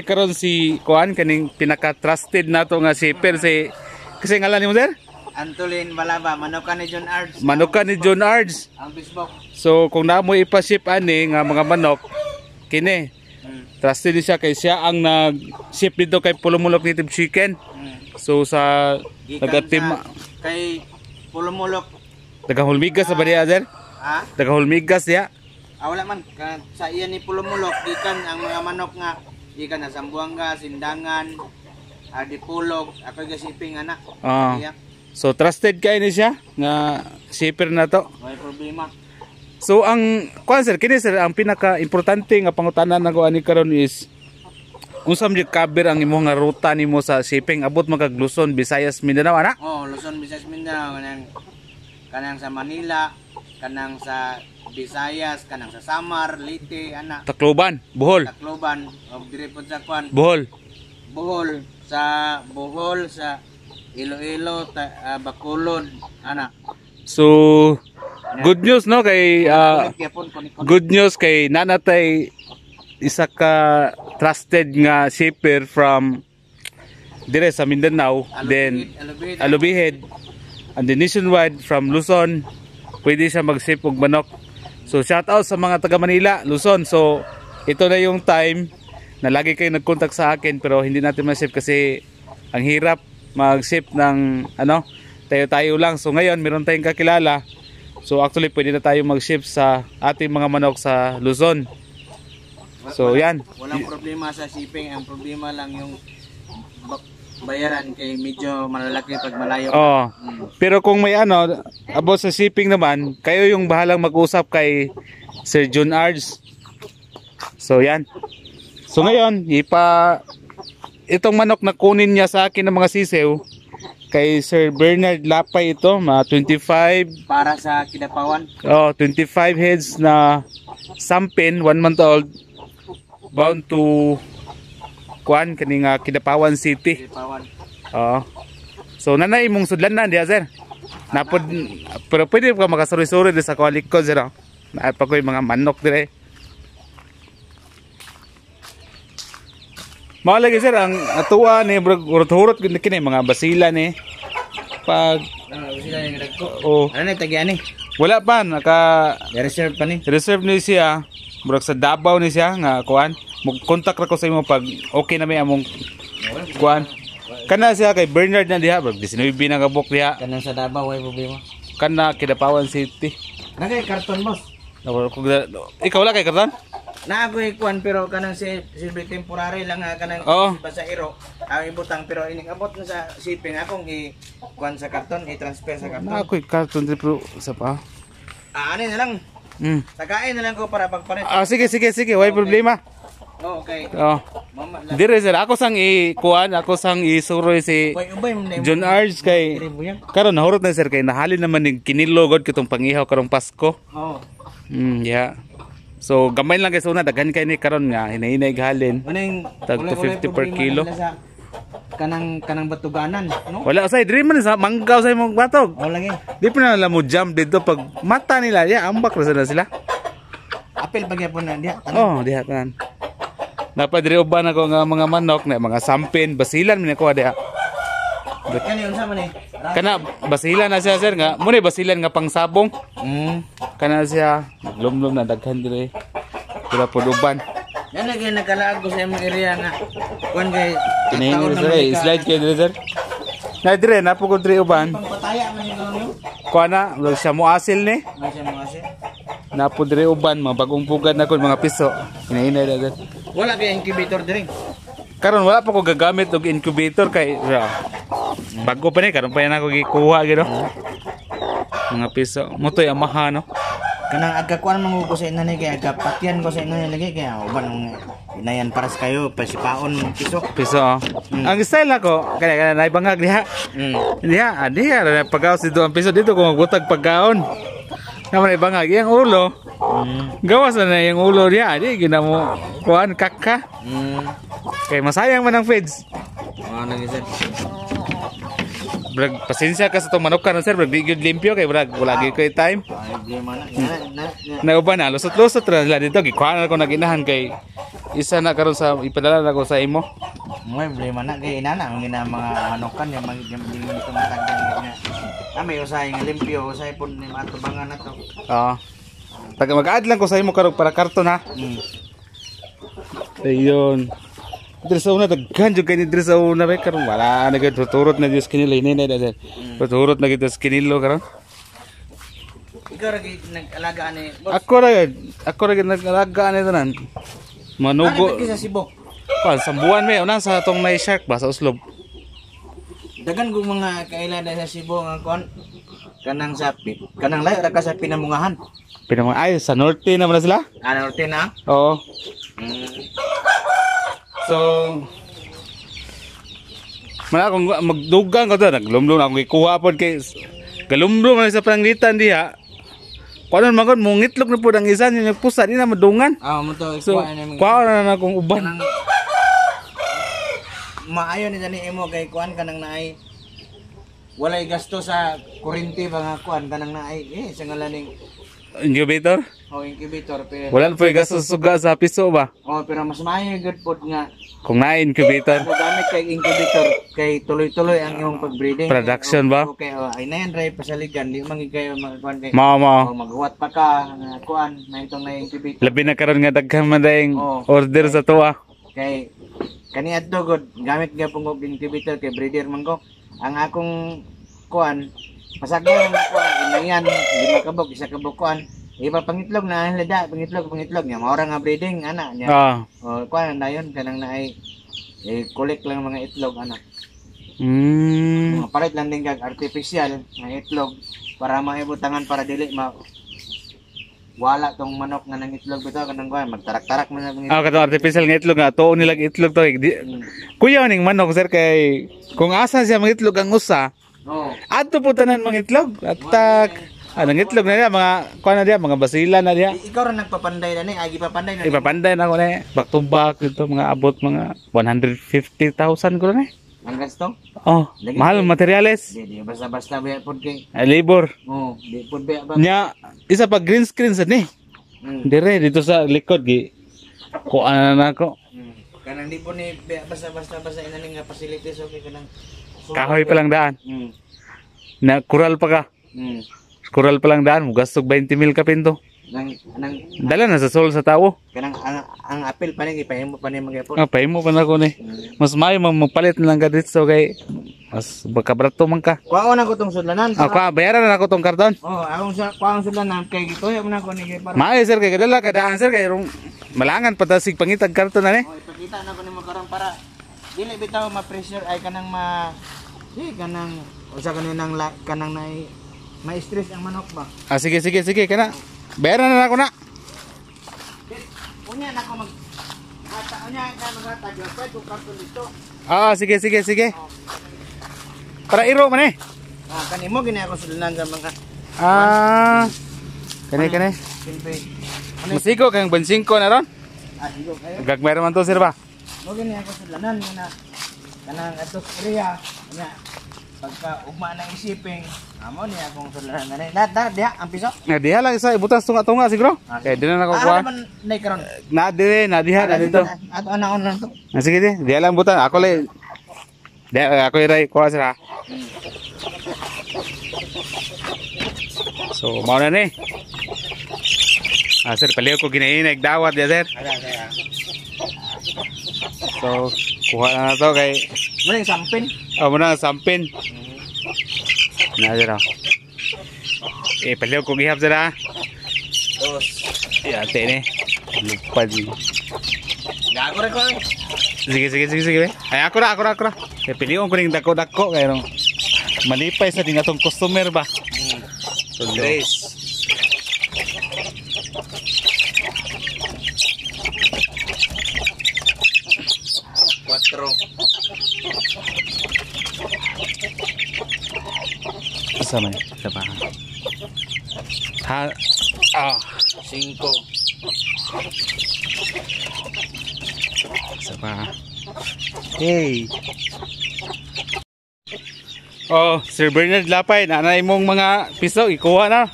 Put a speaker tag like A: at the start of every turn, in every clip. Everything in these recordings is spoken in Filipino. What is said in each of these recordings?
A: Karon si Kuan kaning pinaka-trusted nato nga shipper si kasi ngalan nimo sir?
B: Antolin Malaba, manukan ni John Ards.
A: Manukan ni John Ards.
B: Ang Facebook.
A: So kung namo ipa-ship ani nga mga manok kini. Trusted siya kay siya ang nag-ship dito kay Pulumulok Native Chicken. So sa nagatim
B: kay Pulumulok
A: Tagahulmigas sa ba diya sir?
B: ha?
A: Tagahulmigas ya.
B: Wala man sa iya ni Pulumulok gikan ang mga manok nga gikan na Sambuanga, Sindangan, Dipulog, ako gasiping anak.
A: So trusted kay ni siya nga shipper na to.
B: May problema.
A: So ang kuan sir kini sir ang pinaka-importante nga pangutanan nako ani karon is unsa man cover ang imong nga ruta nimo sa shipping abot magag Luzon, Visayas, Mindanao ana?
B: Luzon, Visayas, Mindanao kanang sa Manila, kanang sa Visayas, kanang sa Samar, Leyte, ana.
A: Tacloban, Bohol.
B: Tacloban, dire po sa kuan.
A: Bohol.
B: Bohol sa Iloilo, Bacolod, ana.
A: So good news no kay good news kay nanatay isa ka trusted nga shipper from dire sa Mindanao, then Alubihed, and then nationwide from Luzon pwede siya mag-ship og manok. So shout out sa mga taga Manila, Luzon. So ito na yung time na lagi kayo nag-contact sa akin pero hindi natin ma-ship kasi ang hirap mag-ship ng tayo-tayo lang. So ngayon meron tayong kakilala. So actually pwede na tayo mag-ship sa ating mga manok sa Luzon. So yan.
B: Walang problema sa shipping, ang problema lang yung bayaran kay medyo malalaki pag malayo.
A: Pero kung may about sa shipping naman, kayo yung bahalang mag-usap kay Sir John Ards. So yan. So ngayon, itong manok na kunin niya sa akin ng mga sisew kay Sir Bernard Lapay ito, 25
B: para sa Kidapawan.
A: 25 heads na sampin, 1 month old, bound to kuan kaning Kidapawan City. So nanay mong sudlanan diya sir. Napod pero pwede ka makasuri-suri sa kwalikod sir. Na pa koy mga manok dire. Mao lagi sir ang atuwa ni urot-urot kini mga basila ni pag
B: basila ni dagko. Ano tagyan ni?
A: Wala pa
B: reserve pa ni.
A: Reserve ni siya. Murag sa Davao ni siya nga kuan. Mag-contact ra ko sa imo pag okay na may among kuan. Kana siya kay Bernard na diha, bro. 19 na kabuk diha.
B: Kana sa Davao way problema.
A: Kana Kidapawan City.
B: Nagay karton boss.
A: Ikaw wala kay karton?
B: Na ako kuan pero kanang silbi temporary lang kanang pasahero. Ang ibutang pero ining abot na sa shipping akong kuan sa karton, i-transfer sa karton.
A: Na ako karton pero sa pa.
B: Ano na lang. Sakain na lang ko para pagpalit.
A: Sige, way problema.
B: Okay.
A: Dire sir, ako sang kuan, ako sang isuroy si John Ards kay karon nahurot na sir kay nahalin naman ning kinilogod kitong pangihaw karong Pasko. Yeah. So gamay lang kay una daghan kay ni karon nga hinahinay halin. Tag 250 per kilo.
B: Kanang batuganan, no?
A: Wala say dire man sa manggaw sa imong batog.
B: Lagi.
A: Di pa na mo jump dito pag mata nila, ambak ra sila.
B: Apel pagyapon na diha.
A: Diha tanan. Napadre uban ako nga mga manok na mga sampin, basilan man ako diha.
B: Kani unsa man ni?
A: Kana basilan na siya sir nga, muna basilan nga pangsabong. Kana siya lumlum na daghan dire. Pura pod uban.
B: Yan lagi nakalaag ko sa imong area nga. Kuan kay
A: taon na slide kay dire sir. Na dire na pugod dire uban.
B: Pangpataya man ni karon.
A: Kuana, siya mo asil ni.
B: Siya mo asil.
A: Na pod dire uban mga bagong pugad na kon mga piso. Hinahinay na.
B: Wala kay incubator dire.
A: Karon wala pa ko gagamit og incubator kay bago pa ni karon pa yan ako gikuha gino. Mga piso. Motoy amaha no.
B: Kanang agkakuan man ko sa inani kay agkapatyan ko sa inani lagi kaya uban ng inayan paras kayo pasipaon piso. Ang style nako kaya naibangag diha. Diha pagaw si doon piso dito ko magbutag pagkaon. Naman ibangag yang ulo. Gawas na yung ulo diha di ginamo kuan kakka. Kay masayang man ang feeds. Ano ni sir?
A: Brag pasensya ka sa tong manok karon sir, brag di gyud limpyo kay brag wala gyud koy time.
B: Problema
A: Na uban na lusot-lusot ra sila dito gikuha ko naginahan kay isa na karon sa ipadala na ko sa imo.
B: May problema na kay inana ang mga manukan yung ito matagdan nga. May usahay nga limpyo, usahay po ni matubangan na to.
A: Oo. Taga mag-add lang ko sa imo karong para karton ha. Ayun. Diri sa una daghan jud kay ni diri sa una bay karon wala na gid tuturot na Dios kinilo ini na dali. Tuturot na gid sa kinilo karon.
B: Ikaw ra gid nag-alaga ani.
A: Ako ra gid nag-alaga ani tanan. Manugo.
B: Ano sa Cebu?
A: Pan sambuan may una sa atong may shark ba sa Uslob.
B: Dagan kong mga kailada sa Cebu nga kon kanang sapi. Kanang layo ra ka sa pinamungahan.
A: Ay sa norte na man sila?
B: Norte na?
A: Oo. So man akong magdugang ko to naglumlum ako gikuha pod kay galumlum man sa pananglitan diha. Kuan man kon mungitlog na pud ang isa yung pusa di na madungan.
B: Mo to
A: so kuha na akong uban.
B: Maayo ni dani imo kay kuan kanang naay walay gasto sa kuryente ba nga kuan kanang naay sa ngalaning
A: incubator?
B: Incubator pero
A: wala po gasto suga sa piso ba?
B: Pero mas maayo gud pod nga
A: kung na incubator.
B: Kung gamit kay incubator kay tuloy-tuloy ang imong pag-breeding.
A: Production ba?
B: Okay, ay na yan ray pasaligan di man kayo magkuan kay
A: Mama.
B: maghuwat pa ka kuan na itong na incubator.
A: Labi na karon nga daghan man daing order sa tuwa.
B: Kay kani adto god gamit gyapon ko incubator kay breeder man ko. Ang akong kuan pasagol ang kuan inayan 5 kabog isa kabog kuan. Iba pangitlog na lada pangitlog nya maura nga breeding ana nya. Kuan dayon kanang naay collect lang mga itlog ana. Palit lang din kag artificial nga itlog para maibutangan para dili wala tong manok nga nang itlog bitaw kanang kuan magtarak-tarak man ang itlog.
A: Katong artificial nga itlog nga tuon nila itlog to. Kuya ning manok sir kay kung asa siya mangitlog ang usa. Adto po tanan mangitlog at nang itlog na niya mga kuan na diya mga basila na diya.
B: Ikaw ra nagpapanday na ni agi papanday na.
A: Ipapanday na ko na back to back ito mga abot mga 150,000 ko na.
B: Ang gasto?
A: Mahal materials.
B: Di basta-basta ba pud kay
A: labor.
B: Di pud ba.
A: Nya isa pa green screen sa ni. Dire dito sa likod gi. Kuan na ko.
B: Kanang di po ni basta-basta inaning nga facilities okay kanang
A: kahoy pa lang daan. Na kural pa ka. Kural pa lang daan, gastog 20,000 ka pinto. Dala na sa sol sa tao.
B: Kanang ang apel pa ni ipahimo pa ni magyapon.
A: Pahimo pa na ko ni. Mas maayo magpalit na lang ka dito kay mas baka brato man ka.
B: Kuha na ko tong sudlanan.
A: Bayaran na ako tong karton.
B: Akong sudlanan kay gituyo man ako ni para.
A: Maayo sir kay kadala kadaan sir kay malangan patasig pangitag karton na ni.
B: Ipakita na ko nimo karon para dili bitaw ma-pressure ay kanang kanang usa kanang ma-stress ang manok ba?
A: Sige kana. Bayaran na ako na.
B: Unya na ako maghatag ko karton dito.
A: Sige. Para iro man eh.
B: Kanimo gini ako sudlanan sa mga
A: kani. Musigo kang bensingko na ron?
B: Sigo kayo.
A: Gagmayro man to sir ba?
B: Mo gini ako sudlanan na kanang atos area nya pagka ugma nang isiping amo ni akong sudlanan ngani diha ang piso
A: diha lang isa ibutas tunga siguro kay dinha na ko kuha
B: nay karon
A: na diha dito
B: ato anaon lang to
A: sige diha lang butan ako lay ako iray kuha sira so mao na ni sir paliw ko ginainag dawat ya sir so kuha na to kay
B: muna yung sampin.
A: Muna yung sampin. Nadira. Paliw ko gihap sila. Ate ni. Lupad.
B: Gago rin ko eh.
A: Sige. Ay ako ra. Piliw ko ning dako-dako kay malipay sa din atong customer ba. So Grace. Sama siapa?
B: 5.
A: Siapa? Hey. Sir Bernard Lapay, nanay mong mga piso, ikuha na.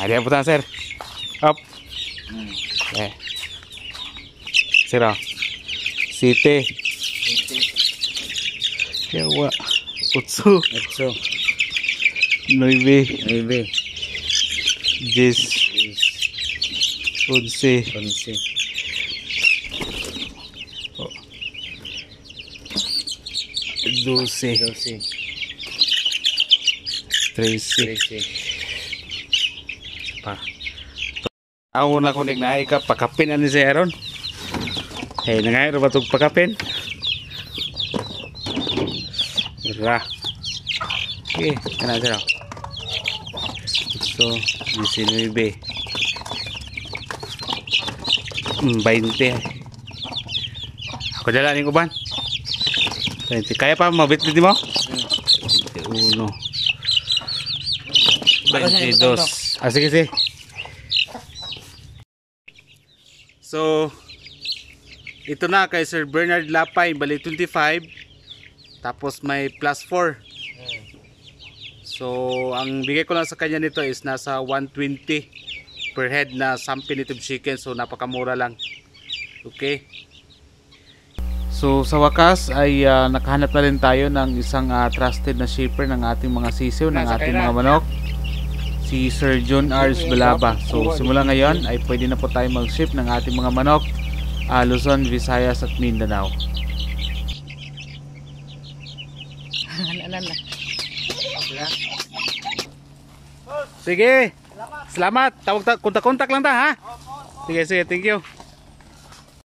A: Ada putan sir. Up. Okay. Zero. City. Yawa. Utsu. 9. 10. 11. 12. 13. Pa. Ako na kunik na ika pakapin ani si Aaron. Hey, nangay ba tug pakapin? Ra. Okay, kana dira. So, 19. 20. Ako dala ning uban. 20. Kaya pa mabit-bit mo? 21. 22. Ah, sige. So, ito na kay Sir Bernard Lapay, bali 25. Tapos may plus 4. So, ang bigay ko lang sa kanya nito is nasa 120 per head na sample native chicken. So, napakamura lang. Okay. So, sa wakas ay nakahanap na rin tayo ng isang trusted na shipper ng ating mga sisiw, ng ating mga manok. Si Sir John Ars Balaba. So, simula ngayon ay pwede na po tayo mag-ship ng ating mga manok Luzon, Visayas at Mindanao. Sige. Salamat. Kontak-kontak lang ta ha. Sige, thank you.